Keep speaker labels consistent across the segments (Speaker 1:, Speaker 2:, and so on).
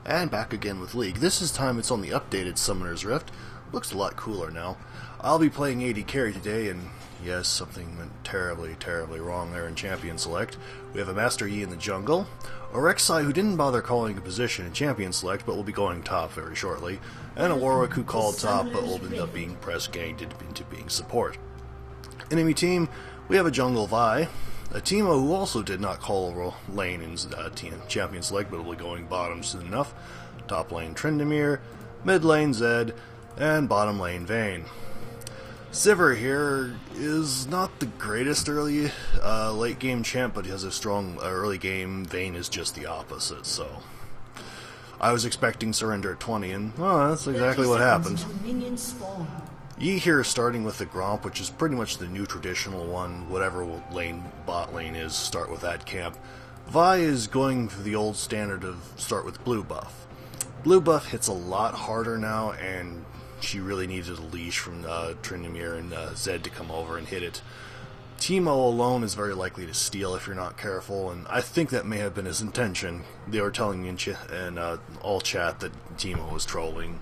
Speaker 1: And back again with League. This time it's on the updated Summoner's Rift. Looks a lot cooler now. I'll be playing AD carry today, and yes, something went terribly, terribly wrong there in Champion Select. We have a Master Yi in the jungle, a Rek'Sai who didn't bother calling a position in Champion Select but will be going top very shortly, and a Warwick who called top but will end up being press ganged into being support. Enemy team, we have a jungle Vi, a Teemo who also did not call a lane in Champion Select but will be going bottom soon enough, top lane Tryndamere, mid lane Zed, and bottom lane Vayne. Sivir here is not the greatest late game champ, but he has a strong early game. Vayne is just the opposite, so I was expecting surrender at 20, and that's exactly what happened. Yi here starting with the Gromp, which is pretty much the new traditional one. Whatever bot lane is, start with that camp. Vi is going for the old standard of start with blue buff. Blue buff hits a lot harder now, and she really needed a leash from Tryndamere and Zed to come over and hit it. Teemo alone is very likely to steal if you're not careful, and I think that may have been his intention. They were telling me in all chat that Teemo was trolling.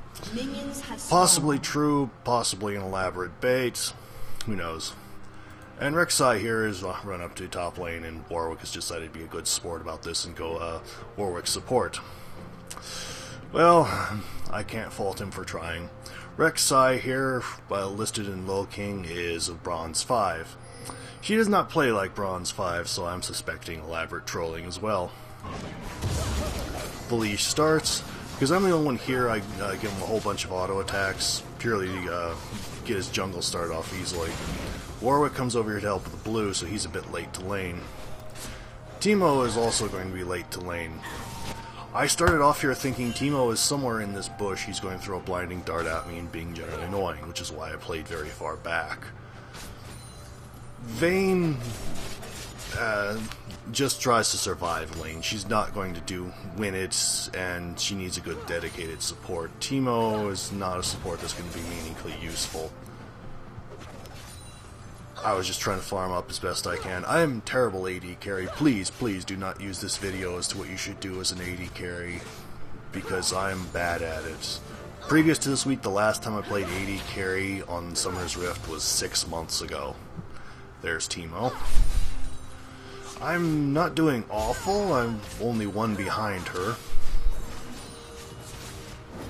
Speaker 1: Possibly true, possibly an elaborate bait, who knows. And Rek'Sai here is run up to top lane, and Warwick has decided to be a good sport about this and go Warwick support. Well, I can't fault him for trying. Rek'Sai here, listed in Low King, is of Bronze 5. She does not play like Bronze 5, so I'm suspecting elaborate trolling as well. The leash starts. Because I'm the only one here, I give him a whole bunch of auto attacks, purely to get his jungle started off easily. Warwick comes over here to help with the blue, so he's a bit late to lane. Teemo is also going to be late to lane. I started off here thinking Teemo is somewhere in this bush, he's going to throw a blinding dart at me and being generally annoying, which is why I played very far back. Vayne just tries to survive lane. She's not going to win it, and she needs a good dedicated support. Teemo is not a support that's going to be meaningfully useful. I was just trying to farm up as best I can. I am terrible AD carry. Please, please do not use this video as to what you should do as an AD carry, because I'm bad at it. Previous to this week, the last time I played AD carry on Summoner's Rift was 6 months ago. There's Teemo. I'm not doing awful, I'm only one behind her.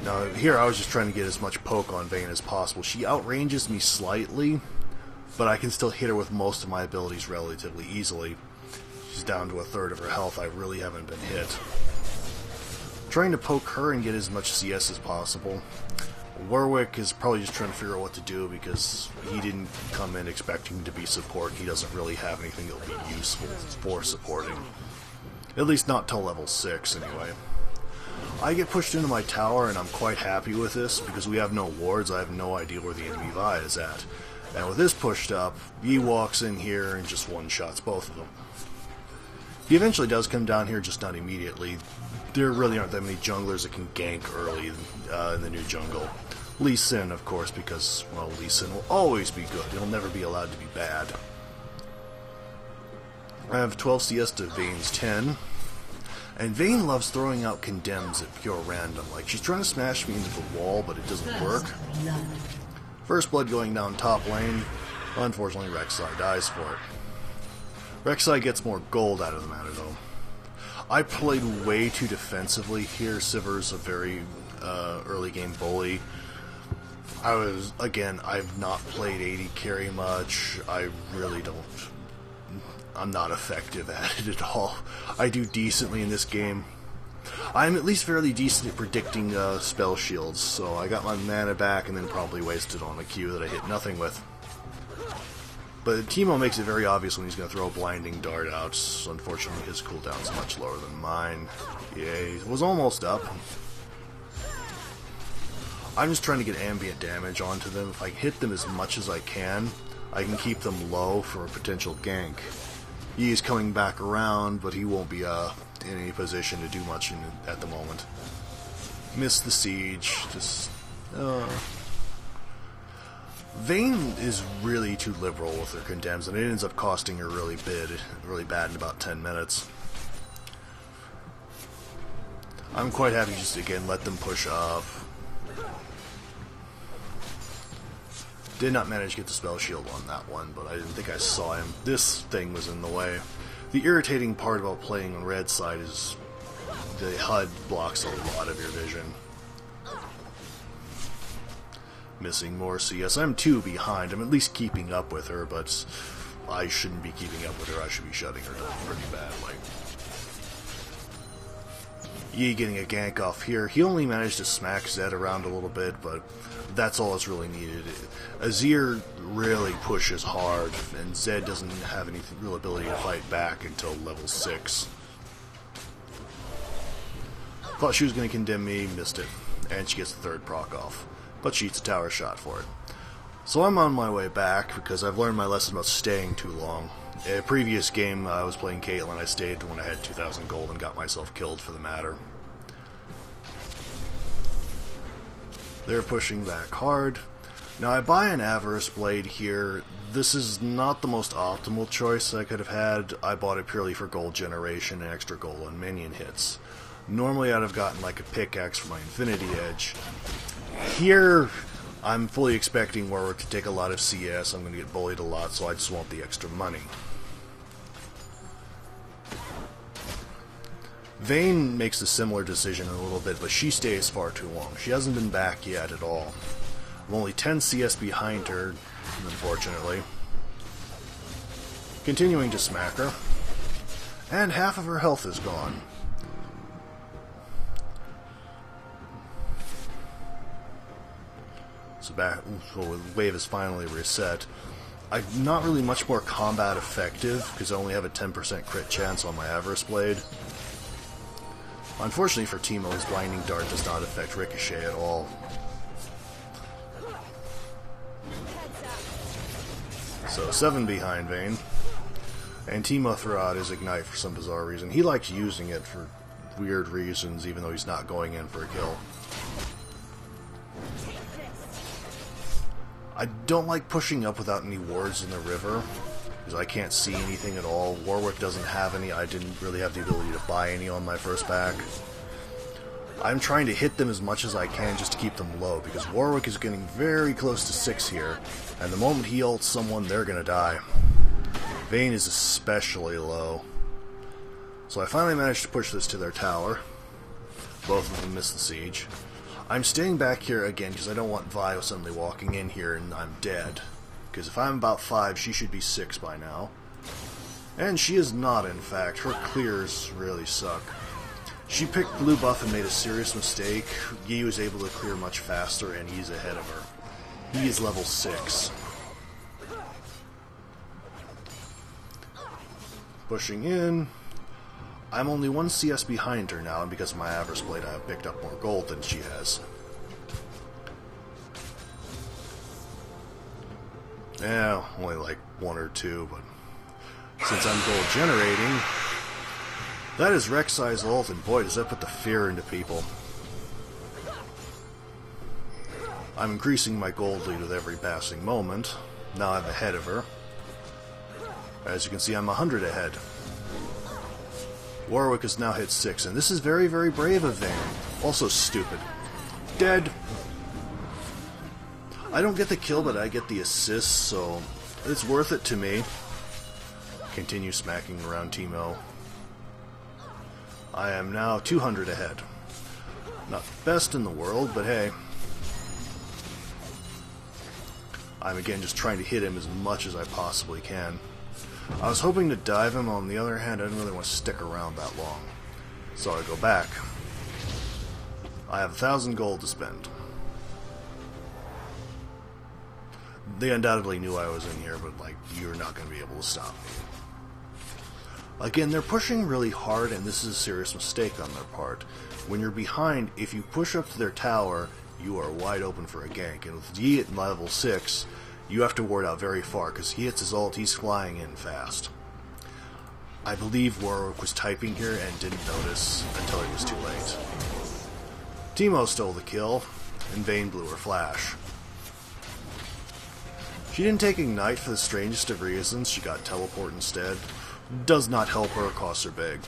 Speaker 1: Now here I was just trying to get as much poke on Vayne as possible. She outranges me slightly, but I can still hit her with most of my abilities relatively easily. She's down to a third of her health, I really haven't been hit. Trying to poke her and get as much CS as possible. Warwick is probably just trying to figure out what to do because he didn't come in expecting to be support. He doesn't really have anything that will be useful for supporting. At least not till level 6 anyway. I get pushed into my tower and I'm quite happy with this because we have no wards. I have no idea where the enemy Vi is at. And with this pushed up, Yi walks in here and just one-shots both of them. He eventually does come down here, just not immediately. There really aren't that many junglers that can gank early in the new jungle. Lee Sin, of course, because, well, Lee Sin will always be good. He'll never be allowed to be bad. I have 12 CS to Vayne's 10. And Vayne loves throwing out condemns at pure random. Like, she's trying to smash me into the wall, but it doesn't work. First blood going down top lane. Unfortunately, Rek'Sai dies for it. Rek'Sai gets more gold out of the matter, though. I played way too defensively here. Sivir's a very early game bully. I've not played AD carry much. I really don't. I'm not effective at it at all. I do decently in this game. I'm at least fairly decent at predicting spell shields, so I got my mana back and then probably wasted on a Q that I hit nothing with. But Teemo makes it very obvious when he's going to throw a blinding dart out. Unfortunately, his cooldown's much lower than mine. Yay, it was almost up. I'm just trying to get ambient damage onto them. If I hit them as much as I can keep them low for a potential gank. He's coming back around, but he won't be in any position to do much at the moment. Missed the siege. Just... Vayne is really too liberal with her condemns, and it ends up costing her really bad in about 10 minutes. I'm quite happy just again let them push up. Did not manage to get the spell shield on that one, but I didn't think I saw him. This thing was in the way. The irritating part about playing on Rek'Sai is the HUD blocks a lot of your vision. Missing more CS. I'm 2 behind. I'm at least keeping up with her, but I shouldn't be keeping up with her. I should be shutting her down pretty badly. Yi getting a gank off here. He only managed to smack Zed around a little bit, but that's all that's really needed. Azir really pushes hard, and Zed doesn't have any real ability to fight back until level 6. Thought she was going to condemn me, missed it, and she gets the 3rd proc off. But she eats a tower shot for it. So I'm on my way back, because I've learned my lesson about staying too long. In a previous game, I was playing Caitlyn. I stayed when I had 2,000 gold and got myself killed for the matter. They're pushing back hard. Now I buy an Avarice Blade here. This is not the most optimal choice I could have had. I bought it purely for gold generation and extra gold on minion hits. Normally I'd have gotten like a pickaxe for my Infinity Edge. Here, I'm fully expecting Warwick to take a lot of CS. I'm going to get bullied a lot, so I just want the extra money. Vayne makes a similar decision in a little bit, but she stays far too long. She hasn't been back yet at all. I'm only 10 CS behind her, unfortunately. Continuing to smack her. And half of her health is gone. So the wave is finally reset. I'm not really much more combat effective, because I only have a 10% crit chance on my Avarice Blade. Unfortunately for Teemo, his Blinding Dart does not affect Ricochet at all. So 7 behind Vayne. And Teemo threw out his Ignite for some bizarre reason. He likes using it for weird reasons, even though he's not going in for a kill. I don't like pushing up without any wards in the river, because I can't see anything at all. Warwick doesn't have any. I didn't really have the ability to buy any on my first pack. I'm trying to hit them as much as I can just to keep them low, because Warwick is getting very close to 6 here, and the moment he ults someone, they're gonna die. Vayne is especially low. So I finally managed to push this to their tower. Both of them missed the siege. I'm staying back here again because I don't want Vi suddenly walking in here and I'm dead. Because if I'm about 5, she should be 6 by now. And she is not, in fact. Her clears really suck. She picked blue buff and made a serious mistake. Yi was able to clear much faster and he's ahead of her. He is level 6. Pushing in. I'm only 1 CS behind her now, and because of my Avarice Blade I have picked up more gold than she has. Yeah, only like 1 or 2, but since I'm gold generating, that is Rek'Sai's ult, and boy does that put the fear into people. I'm increasing my gold lead with every passing moment. Now I'm ahead of her. As you can see, I'm 100 ahead. Warwick has now hit 6, and this is very, very brave of Vayne. Also stupid. Dead. I don't get the kill, but I get the assist, so it's worth it to me. Continue smacking around Teemo. I am now 200 ahead. Not best in the world, but hey. I'm again just trying to hit him as much as I possibly can. I was hoping to dive him, on the other hand I didn't really want to stick around that long. So I go back. I have 1,000 gold to spend. They undoubtedly knew I was in here, but like, you're not going to be able to stop me. Again, they're pushing really hard, and this is a serious mistake on their part. When you're behind, if you push up to their tower, you are wide open for a gank. And with Yi at level 6, you have to ward out very far, because he hits his ult, he's flying in fast. I believe Warwick was typing here and didn't notice until it was too late. Teemo stole the kill, and Vayne blew her flash. She didn't take Ignite for the strangest of reasons. She got Teleport instead. Does not help her, costs her big.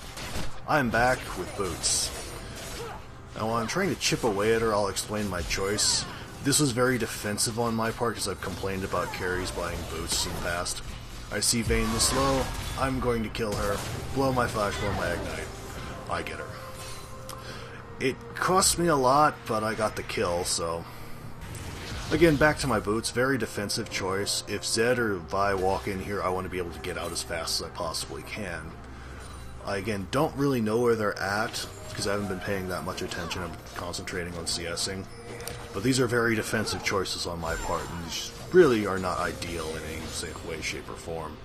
Speaker 1: I'm back with boots. And while I'm trying to chip away at her, I'll explain my choice. This was very defensive on my part because I've complained about carries buying boots in the past. I see Vayne this low, I'm going to kill her, blow my flash, blow my ignite. I get her. It cost me a lot, but I got the kill, so... Again, back to my boots, very defensive choice. If Zed or Vi walk in here, I want to be able to get out as fast as I possibly can. I, again, don't really know where they're at, because I haven't been paying that much attention. I'm concentrating on CSing. But these are very defensive choices on my part, and these really are not ideal in any way, shape, or form.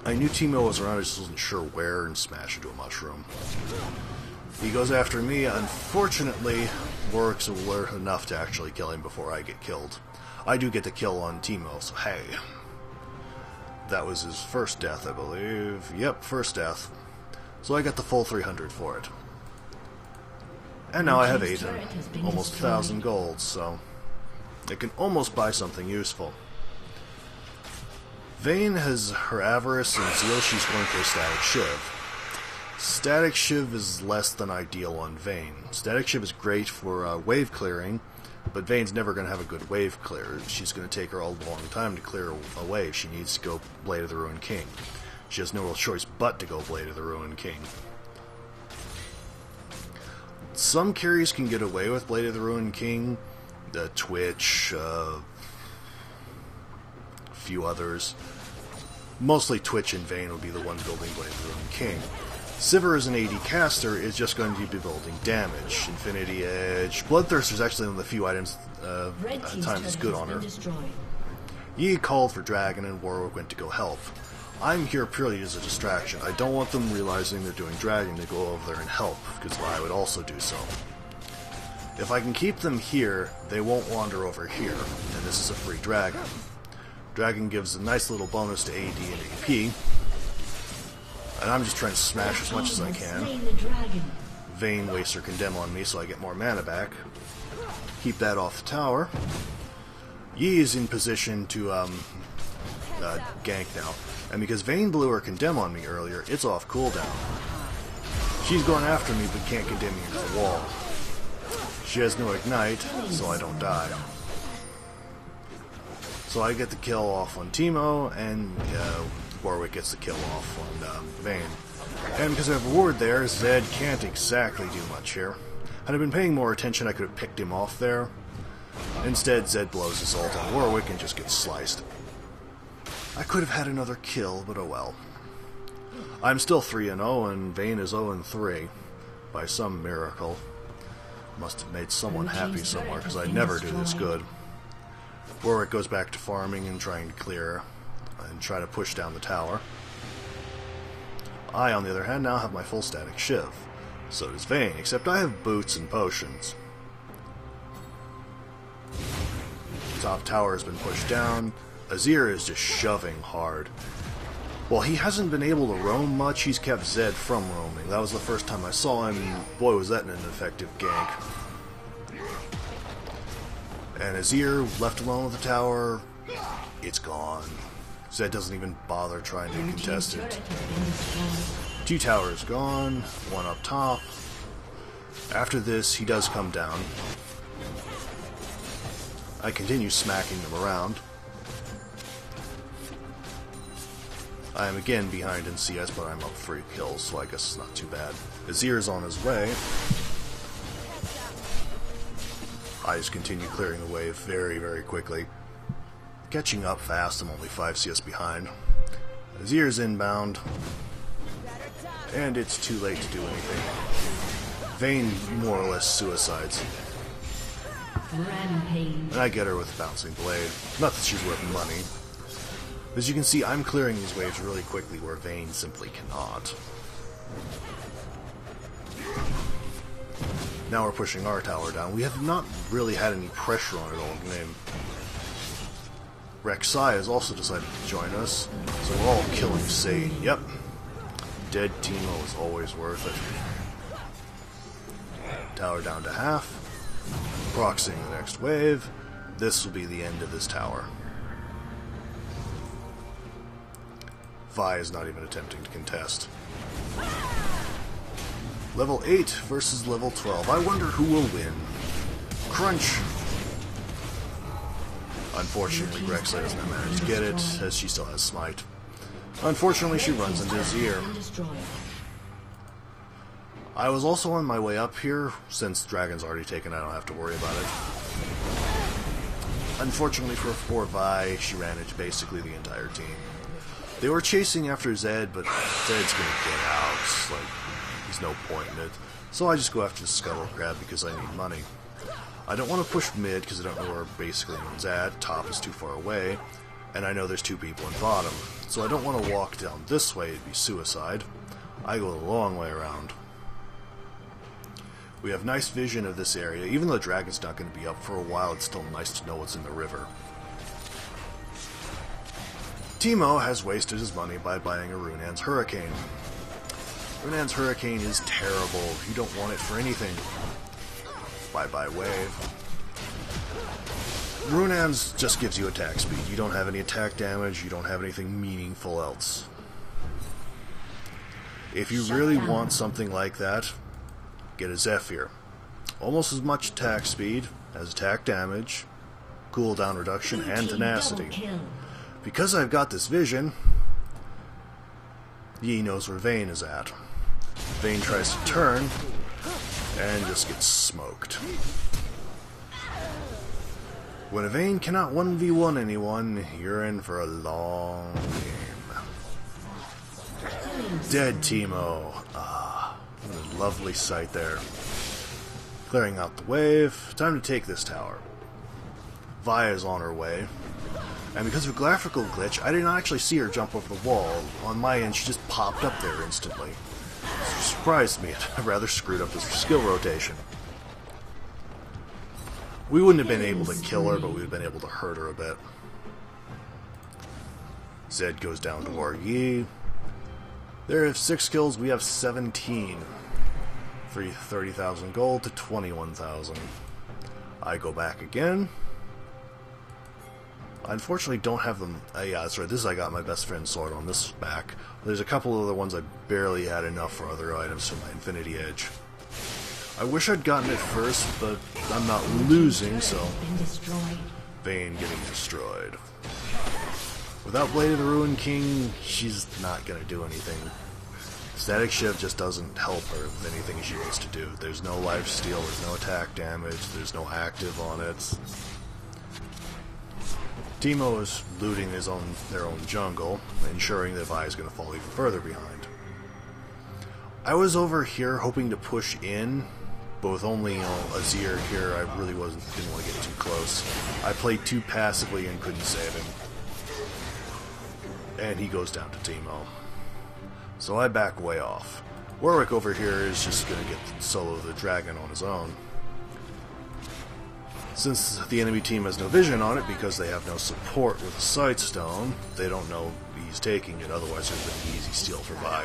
Speaker 1: I knew Teemo was around, I just wasn't sure where, and smash into a mushroom. He goes after me. Unfortunately, Warwick's alert enough to actually kill him before I get killed. I do get the kill on Teemo, so hey. That was his first death, I believe. Yep, first death. So I got the full 300 for it. And now I have 8 and almost 1,000 gold, so I can almost buy something useful. Vayne has her Avarice and Zeal. She's going for a Static Shiv. Static Shiv is less than ideal on Vayne. Static Shiv is great for wave clearing, but Vayne's never going to have a good wave clear. She's going to take her a long time to clear a wave. She needs to go Blade of the Ruined King. She has no real choice but to go Blade of the Ruined King. Some carries can get away with Blade of the Ruined King, Twitch, a few others. Mostly Twitch and Vayne will be the one building Blade of the Ruined King. Sivir as an AD caster is just going to be building damage. Infinity Edge. Bloodthirster is actually one of the few items times is good on her. Yi called for Dragon and Warwick went to go help. I'm here purely as a distraction. I don't want them realizing they're doing Dragon to go over there and help, because I would also do so. If I can keep them here, they won't wander over here, and this is a free Dragon. Dragon gives a nice little bonus to AD and AP, and I'm just trying to smash as much as I can. Vayne wastes her Condemn on me so I get more mana back. Keep that off the tower. Yi is in position to gank now. And because Vayne blew her Condemn on me earlier, it's off cooldown. She's going after me but can't condemn me into the wall. She has no Ignite, so I don't die. So I get the kill off on Teemo, and Warwick gets the kill off on Vayne. And because I have a ward there, Zed can't exactly do much here. Had I been paying more attention, I could have picked him off there. Instead, Zed blows his ult on Warwick and just gets sliced. I could have had another kill, but oh well. I'm still 3-0, and Vayne is 0-3. By some miracle. Must have made someone happy somewhere, because I never do this good. Warwick goes back to farming and trying to clear, and try to push down the tower. I, on the other hand, now have my full Static Shiv. So does Vayne, except I have boots and potions. Top tower has been pushed down. Azir is just shoving hard. While he hasn't been able to roam much, he's kept Zed from roaming. That was the first time I saw him, and boy was that an effective gank. And Azir, left alone with the tower, it's gone. Zed doesn't even bother trying to contest it. 2 towers gone, 1 up top. After this, he does come down. I continue smacking them around. I am again behind in CS, but I'm up 3 kills, so I guess it's not too bad. Azir's on his way. I just continue clearing the wave very, very quickly. Catching up fast, I'm only 5 CS behind. Azir's inbound. And it's too late to do anything. Vayne more or less suicides. And I get her with Bouncing Blade. Not that she's worth money. As you can see, I'm clearing these waves really quickly where Vayne simply cannot. Now we're pushing our tower down. We have not really had any pressure on it all game. Rek'Sai has also decided to join us, so we're all killing Sage. Yep. Dead Teemo is always worth it. Tower down to half. Proxying the next wave. This will be the end of this tower. Vi is not even attempting to contest. Level 8 versus level 12. I wonder who will win. Crunch! Unfortunately, Rek'Sai doesn't manage to get it, as she still has Smite. Unfortunately, she runs into his ear. I was also on my way up here. Since Dragon's already taken, I don't have to worry about it. Unfortunately for poor Vi, she ran into basically the entire team. They were chasing after Zed, but Zed's gonna get out. Like, there's no point in it. So I just go after the Scuttle Crab because I need money. I don't want to push mid because I don't know where basically anyone's at. Top is too far away, and I know there's two people in bottom. So I don't want to walk down this way, it'd be suicide. I go the long way around. We have nice vision of this area. Even though the Dragon's not going to be up for a while, it's still nice to know what's in the river. Teemo has wasted his money by buying a Runan's Hurricane. Runan's Hurricane is terrible. You don't want it for anything. Bye-bye wave. Runan's just gives you attack speed. You don't have any attack damage. You don't have anything meaningful else. If you really want something like that, get a Zephyr. Almost as much attack speed as attack damage, cooldown reduction, and tenacity. Because I've got this vision, Yi knows where Vayne is at. Vayne tries to turn, and just gets smoked. When a Vayne cannot 1v1 anyone, you're in for a long game. Dead Teemo. Ah, what a lovely sight there. Clearing out the wave. Time to take this tower. Vi is on her way. And because of a graphical glitch, I did not actually see her jump over the wall. On my end, she just popped up there instantly. It surprised me. It rather screwed up this skill rotation. We wouldn't have been able to kill her, but we would have been able to hurt her a bit. Zed goes down to our Yi. They have 6 kills, we have 17. For 30,000 gold to 21,000. I go back again. I unfortunately don't have them. Yeah, that's right. This is I got my best friend's sword on this back. There's a couple of other ones I barely had enough for other items for my Infinity Edge. I wish I'd gotten it first, but I'm not losing, so Vayne getting destroyed. Without Blade of the Ruin King, she's not gonna do anything. Static Shift just doesn't help her with anything she wants to do. There's no life steal, there's no attack damage, there's no active on it. Teemo is looting their own jungle, ensuring that Vi is going to fall even further behind. I was over here hoping to push in, but with only Azir here, I really didn't want to get too close. I played too passively and couldn't save him. And he goes down to Teemo. So I back way off. Warwick over here is just going to get solo the dragon on his own. Since the enemy team has no vision on it because they have no support with the Sightstone, they don't know he's taking it, otherwise it would have been an easy steal for Vi.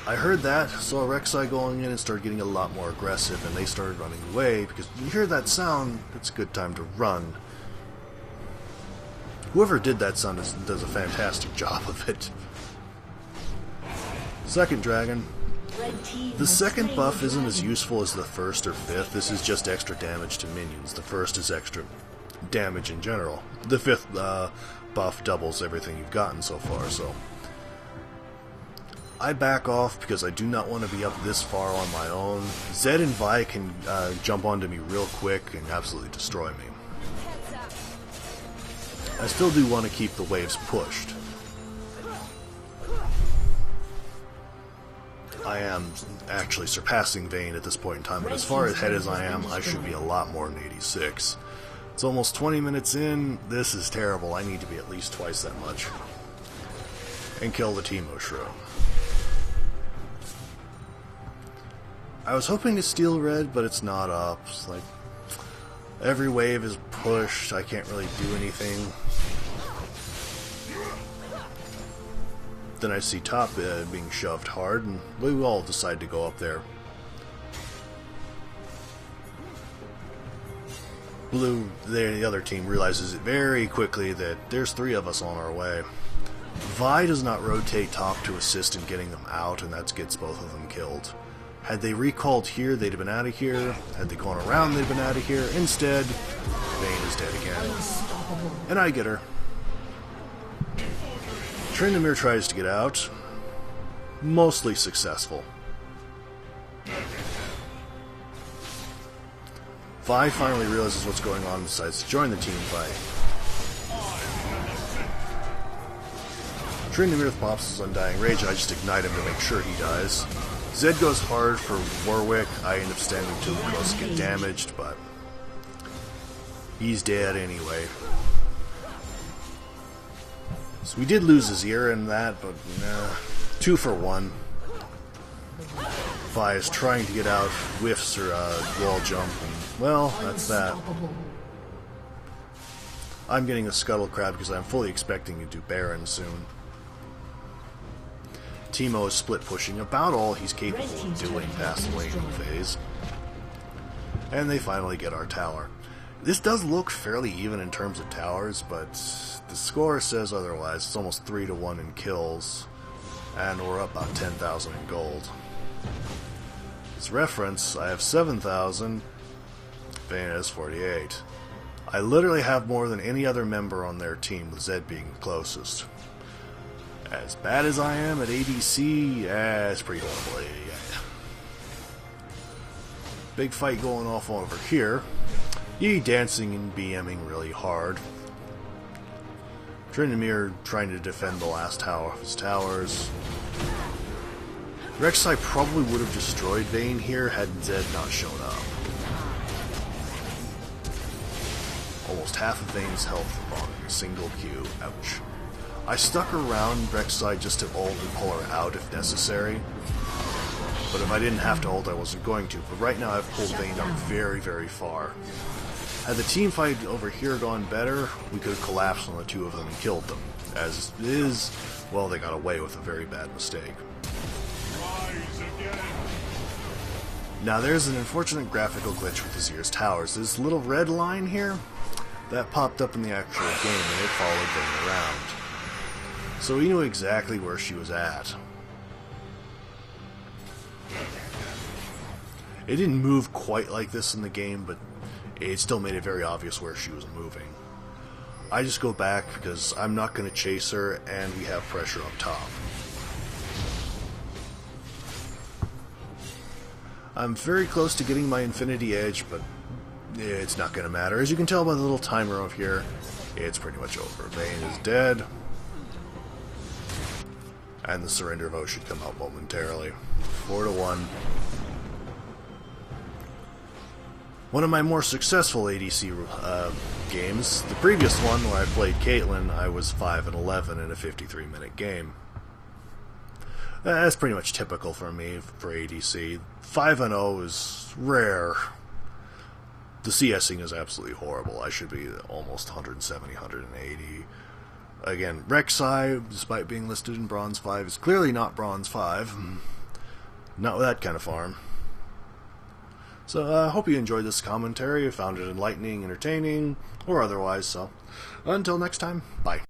Speaker 1: I heard that, saw Rek'Sai going in and started getting a lot more aggressive, and they started running away, because you hear that sound, it's a good time to run. Whoever did that sound does a fantastic job of it. Second dragon. The second buff isn't as useful as the first or fifth. This is just extra damage to minions. The first is extra damage in general. The fifth buff doubles everything you've gotten so far, so I back off because I do not want to be up this far on my own. Zed and Vi can jump onto me real quick and absolutely destroy me. I still do want to keep the waves pushed. I am actually surpassing Vayne at this point in time, but as far ahead as I am, I should be a lot more than 86. It's almost 20 minutes in. This is terrible. I need to be at least twice that much. And kill the Teemo Shroom. I was hoping to steal red, but it's not up. It's like every wave is pushed. I can't really do anything. Then I see top being shoved hard, and we all decide to go up there. Blue, the other team, realizes it very quickly that there's 3 of us on our way. Vi does not rotate top to assist in getting them out, and that gets both of them killed. Had they recalled here, they'd have been out of here. Had they gone around, they'd have been out of here. Instead, Vayne is dead again. And I get her. Tryndamere tries to get out. Mostly successful. Vi finally realizes what's going on and decides to join the team fight. Tryndamere with Pops' Undying Rage. I just ignite him to make sure he dies. Zed goes hard for Warwick. I end up standing too close to get damaged, but he's dead anyway. So we did lose his ear in that, but 2 for 1. Vi is trying to get out, whiffs her wall jump, and, well, that's that. I'm getting a Scuttle Crab because I'm fully expecting to do Baron soon. Teemo is split pushing about all he's capable of doing past the laning phase. And they finally get our tower. This does look fairly even in terms of towers, but the score says otherwise. It's almost 3 to 1 in kills, and we're up about 10,000 in gold. As reference, I have 7,000, Vayne has 48. I literally have more than any other member on their team, with Zed being the closest. As bad as I am at ADC, it's pretty horrible. Yeah. Big fight going off over here. Yi dancing and BMing really hard. Tryndamere trying to defend the last tower of his towers. Rek'Sai probably would have destroyed Vayne here had Zed not shown up. Almost half of Vayne's health on a single Q. Ouch. I stuck around Rek'Sai just to ult and pull her out if necessary. But if I didn't have to ult, I wasn't going to. But right now I've pulled Vayne up very, very far. Had the team fight over here gone better, we could have collapsed on the two of them and killed them. As is, well, they got away with a very bad mistake. Now there's an unfortunate graphical glitch with Azir's towers. This little red line here, that popped up in the actual game and it followed Vayne around. So we knew exactly where she was at. It didn't move quite like this in the game, but it still made it very obvious where she was moving. I just go back because I'm not going to chase her and we have pressure up top. I'm very close to getting my Infinity Edge, but it's not going to matter. As you can tell by the little timer over here, it's pretty much over. Vayne is dead. And the surrender vote should come out momentarily. 4 to 1. One of my more successful ADC games, the previous one where I played Caitlyn, I was 5-11 in a 53-minute game. That's pretty much typical for me for ADC. 5-0 is rare. The CSing is absolutely horrible. I should be almost 170, 180. Again, Rek'Sai, despite being listed in Bronze 5, is clearly not Bronze 5. Not with that kind of farm. So I hope you enjoyed this commentary, found it enlightening, entertaining, or otherwise. So until next time, bye.